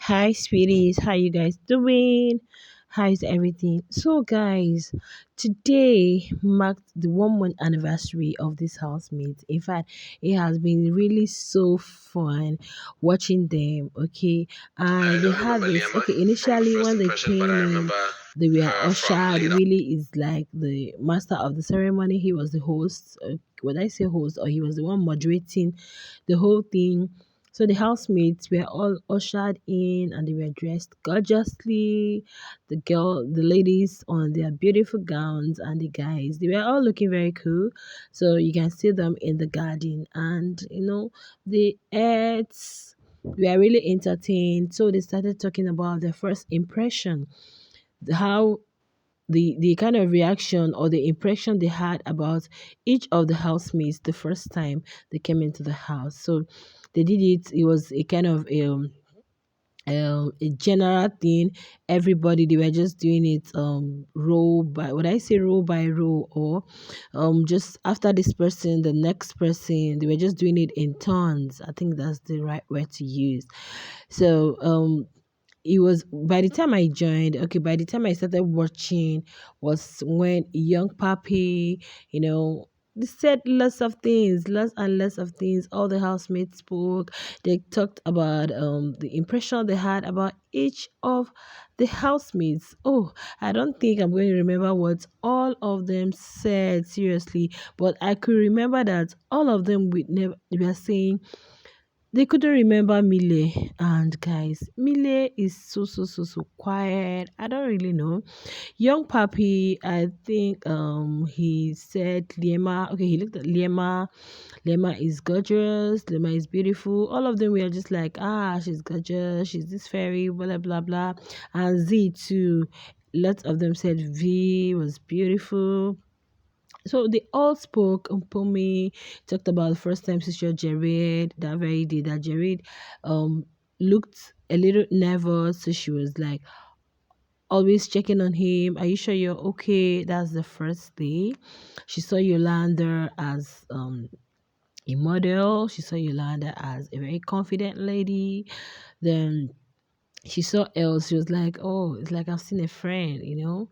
Hi, sweeties. How you guys doing? How's everything? So, guys, today marked the 1 month anniversary of this housemate. In fact, it has been really so fun watching them. Okay, I and they don't had remember this. Liema Okay, from initially first when they impression, but came I in, remember they were her from ushered. lead up. Really, is like the master of the ceremony. He was the host. When I say host, or he was the one moderating the whole thing. So the housemates were all ushered in and they were dressed gorgeously. The ladies on their beautiful gowns and the guys, they were all looking very cool. So you can see them in the garden and the ads were really entertained. So they started talking about their first impression, how the kind of reaction or the impression they had about each of the housemates the first time they came into the house. So they did it. It was a kind of a general thing. Everybody, they were just doing it row by, when I say row by row, or just after this person the next person, they were just doing it in turns. I think that's the right word to use. So it was by the time I joined, okay, by the time I started watching was when young Papi, they said lots of things, lots and lots of things. All the housemates spoke. They talked about the impression they had about each of the housemates. Oh, I don't think I'm going to remember what all of them said seriously, but I could remember that all of them would never they were saying they couldn't remember Mile. And guys, Mile is so quiet. I don't really know. Young Papi, I think he said Liema. Okay, he looked at Liema. Liema is gorgeous. Liema is beautiful. All of them were just like, she's gorgeous. She's this fairy, blah blah blah. And Z too. Lots of them said V was beautiful. So they all spoke. Pomi talked about the first time sister Jared that very day that Jared um looked a little nervous. So she was like always checking on him. Are you sure you're okay? That's the first day. She saw Yolanda as a model. She saw Yolanda as a very confident lady. Then she saw Els. She was like, oh, it's like I've seen a friend.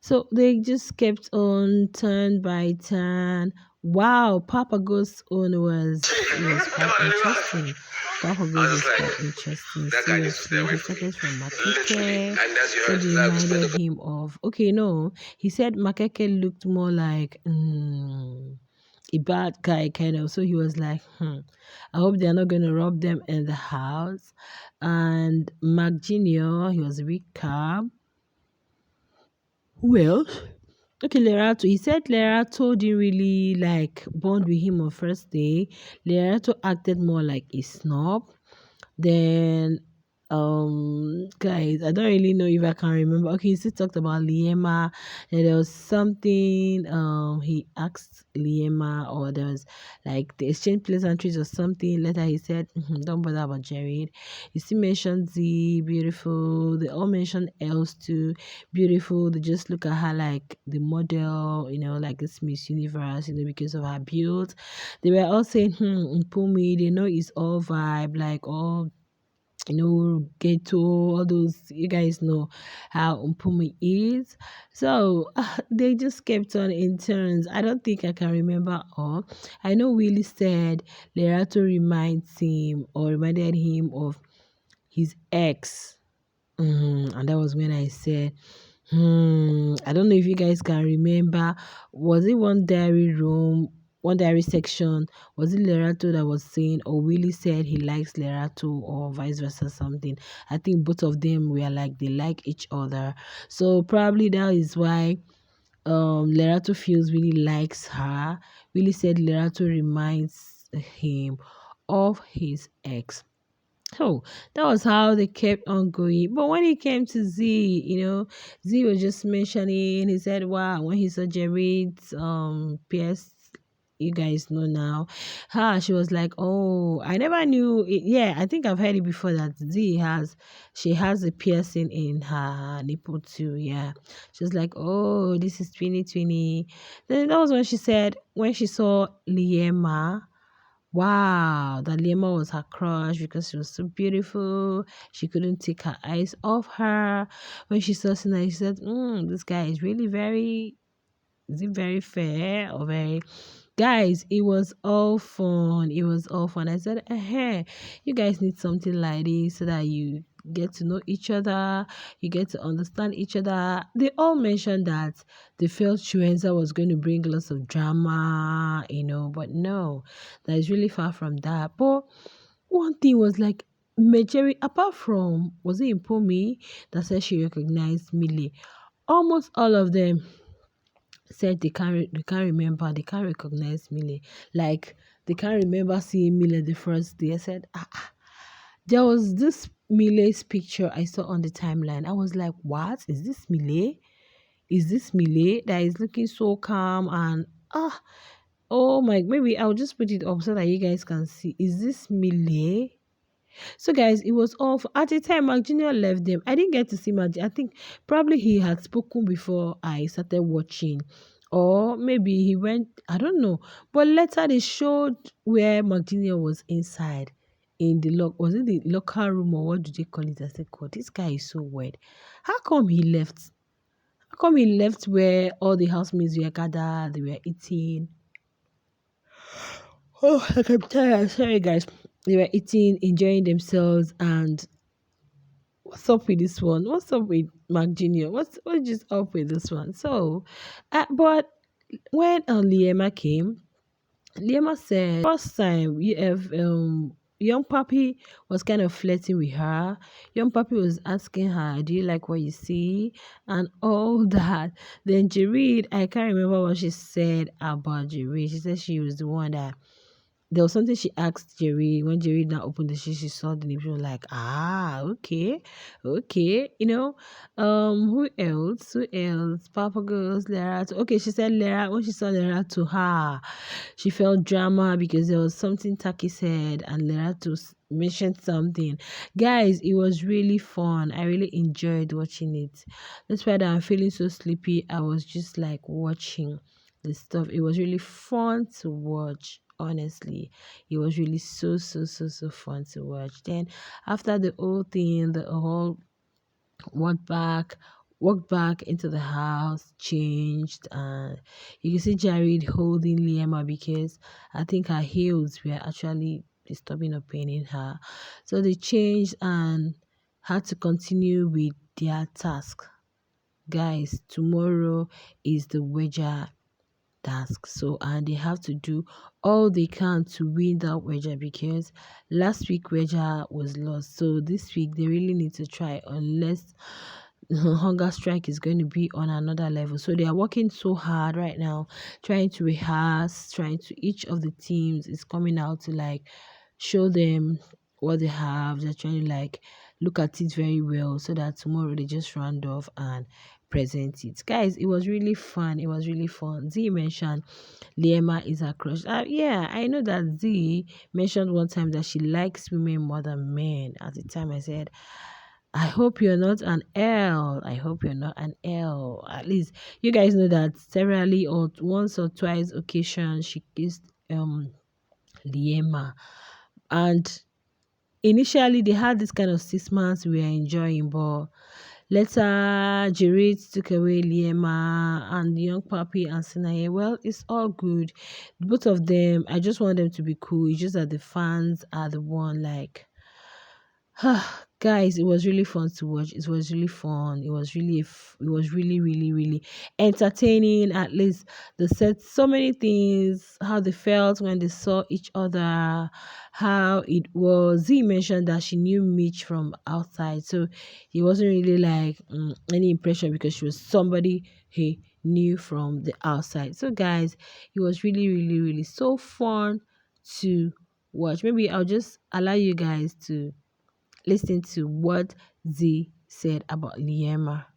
So they just kept on turn by turn. Wow, Papa Ghost's own was quite interesting. Papa I was Ghost just was like, quite interesting. that guy needs to stay Seriously, away he from me. started from Literally. Makeke. And that's your Said it respect reminded of him of, okay, no, he said Makeke looked more like a bad guy kind of. So he was like, I hope they're not gonna rob them in the house. And Mac Jr., he was a bit calm. Who else? Okay, Lerato. He said Lerato didn't really like bond with him on first day. Lerato acted more like a snob. Then, guys, I don't really know if I can remember. Okay, he still talked about Liema. And there was something he asked Liema, or there was like the exchange pleasantries or something. Later he said, don't bother about Jared. He still mentioned Z, beautiful. They all mentioned else too, beautiful. They just look at her like the model, like this Miss Universe, because of her build. They were all saying, Pumi, they know it's all vibe, like all ghetto, all those, you guys know how Mpumi is. So they just kept on in turns. I don't think I can remember all. I know Willie said Lerato reminds him or reminded him of his ex. And that was when I said, I don't know if you guys can remember. Was it one diary section? Was it Lerato that was saying, or Willie said he likes Lerato, or vice versa, something? I think both of them were like they like each other. So probably that is why Lerato feels really likes her. Willie said Lerato reminds him of his ex. So that was how they kept on going. But when it came to Z, Z was just mentioning, he said, wow, when he saw Jared's PS, you guys know now. She was like, oh, I never knew it. Yeah, I think I've heard it before that she has a piercing in her nipple too. Yeah. She was like, oh, this is 2020. Then that was when she said, when she saw Liema, wow, that Liema was her crush because she was so beautiful. She couldn't take her eyes off her. When she saw Sinai, she said, this guy is really very, is he very fair or very. Guys, it was all fun. It was all fun. I said, you guys need something like this so that you get to know each other, you get to understand each other. They all mentioned that they felt Chuenza was going to bring lots of drama, but no, that is really far from that. But one thing was like, majority, apart from, was it Impomi that said she recognized Millie? Almost all of them said they can't remember, they can't recognize Mile. Like they can't remember seeing Mile the first day. I said, there was this Mile's picture I saw on the timeline. I was like, what? Is this Mile? Is this Mile that is looking so calm and oh my, maybe I'll just put it up so that you guys can see. Is this Mile? So, guys, it was off. At the time, Mark Jr. left them. I didn't get to see Mark. I think probably he had spoken before I started watching. Or maybe he went, I don't know. But later they showed where Mark Jr. was inside in the was it the locker room or what do they call it? I said, God, this guy is so weird. How come he left? How come he left where all the housemates were gathered, they were eating? Oh, like I'm tired. Sorry, guys. They were eating, enjoying themselves, and what's up with this one? What's up with Mark Jr.? What's just up with this one? So, but when Liema came, Liema said first time you have young Papi was kind of flirting with her. Young Papi was asking her, "Do you like what you see?" and all that. Then Jareed, I can't remember what she said about Jareed. She said she was the one that there was something she asked Jerry. When Jerry now opened the sheet, she saw the name. She was like, okay, okay. Who else? Who else? Papa Girls, Lera. Okay, she said Lera. When she saw Lera to her, she felt drama because there was something Taki said and Lera to mentioned something. Guys, it was really fun. I really enjoyed watching it. That's why that I'm feeling so sleepy. I was just like watching the stuff. It was really fun to watch. Honestly, it was really so fun to watch. Then after the whole thing, the whole walked back walked back into the house, changed, and you can see Jared holding Liema because I think her heels were actually disturbing or paining her. So they changed and had to continue with their task. Guys, tomorrow is the wager task. So, and they have to do all they can to win that wager because last week wager was lost. So this week they really need to try unless hunger strike is going to be on another level. So they are working so hard right now, trying to rehearse, trying to each of the teams is coming out to like show them what they have. They're trying to like look at it very well so that tomorrow they just round off and present it. Guys, it was really fun. It was really fun. Z mentioned Liema is her crush. Yeah, I know that Z mentioned one time that she likes women more than men. At the time, I said, I hope you're not an L. I hope you're not an L. At least you guys know that severally or once or twice occasion she kissed Liema. And initially they had this kind of 6 months we were enjoying, but later Jared took away Liema and the young puppy and Sinaye. Well, it's all good. Both of them, I just want them to be cool. It's just that the fans are the one like guys, it was really fun to watch. It was really fun. It was really it was really entertaining. At least they said so many things, how they felt when they saw each other, how it was. Z mentioned that she knew Mitch from outside, so he wasn't really like any impression because she was somebody he knew from the outside. So guys, it was really so fun to watch. Maybe I'll just allow you guys to listen to what Z said about Liema.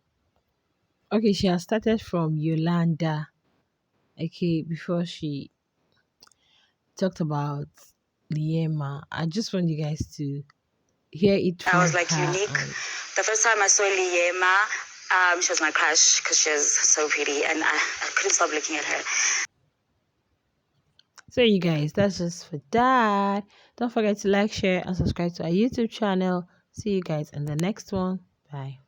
Okay, she has started from Yolanda. Okay, before she talked about Liema, I just want you guys to hear it from I was like her. unique. The first time I saw Liema, she was my crush because she was so pretty, and I couldn't stop looking at her. So, you guys, that's just for that. Don't forget to like, share, and subscribe to our YouTube channel. See you guys in the next one. Bye.